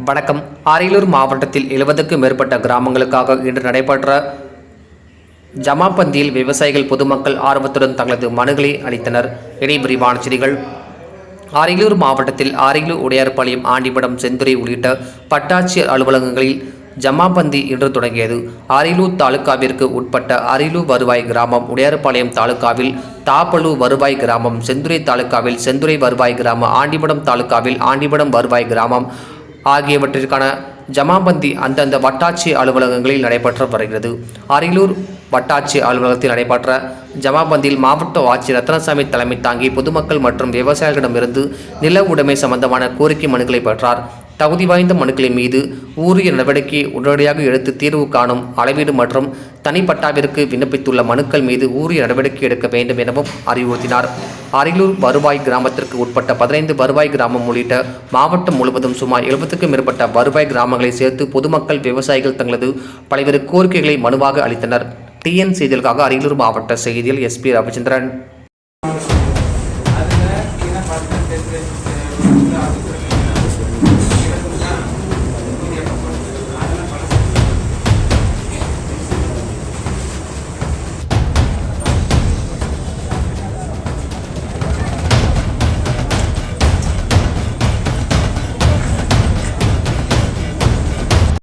வணக்கம். அரியலூர் மாவட்டத்தில் 70க்கும் மேற்பட்ட கிராமங்களுக்காக இன்று நடைபெற்ற ஜமாபந்தியில் விவசாயிகள் பொதுமக்கள் ஆர்வத்துடன் தங்களது மனுக்களை அளித்தனர். இனி விரிவான செய்திகள். அரியலூர் மாவட்டத்தில் அரியலூர், உடையார்பாளையம், ஆண்டிமடம், செந்துறை உள்ளிட்ட வட்டாட்சியர் அலுவலகங்களில் ஜமாபந்தி இன்று தொடங்கியது. அரியலூர் தாலுகாவிற்கு உட்பட்ட அரியலூர் வருவாய் கிராமம், உடையார்பாளையம் தாலுகாவில் தாப்பலூர் வருவாய் கிராமம், செந்துறை தாலுகாவில் செந்துறை வருவாய் கிராமம், ஆண்டிமடம் தாலுகாவில் ஆண்டிமடம் வருவாய் கிராமம் ஆகியவற்றிற்கான ஜமாபந்தி அந்தந்த வட்டாட்சி அலுவலகங்களில் நடைபெற்று வருகிறது. அரியலூர் வட்டாட்சி அலுவலகத்தில் நடைபெற்ற ஜமாபந்தியில் மாவட்ட ஆட்சியர் ரத்னசாமி தலைமை தாங்கி பொதுமக்கள் மற்றும் விவசாயிகளிடமிருந்து நில உடைமை சம்பந்தமான கோரிக்கை மனுக்களை பெற்றார். தகுதி வாய்ந்த மனுக்களின் மீது உரிய நடவடிக்கை உடனடியாக எடுத்து தீர்வு காணும் அளவீடு மற்றும் தனிப்பட்டாவிற்கு விண்ணப்பித்துள்ள மனுக்கள் மீது உரிய நடவடிக்கை எடுக்க வேண்டும் எனவும் அறிவுறுத்தினார். அரியலூர் வருவாய் கிராமத்திற்கு உட்பட்ட 15 வருவாய் கிராமம் உள்ளிட்ட மாவட்டம் முழுவதும் சுமார் 70க்கும் மேற்பட்ட வருவாய் கிராமங்களை சேர்த்து பொதுமக்கள், விவசாயிகள் தங்களது பல்வேறு கோரிக்கைகளை மனுவாக அளித்தனர். TN செய்திகளுக்காக அரியலூர் மாவட்ட செய்தியில் SP ரவிச்சந்திரன்.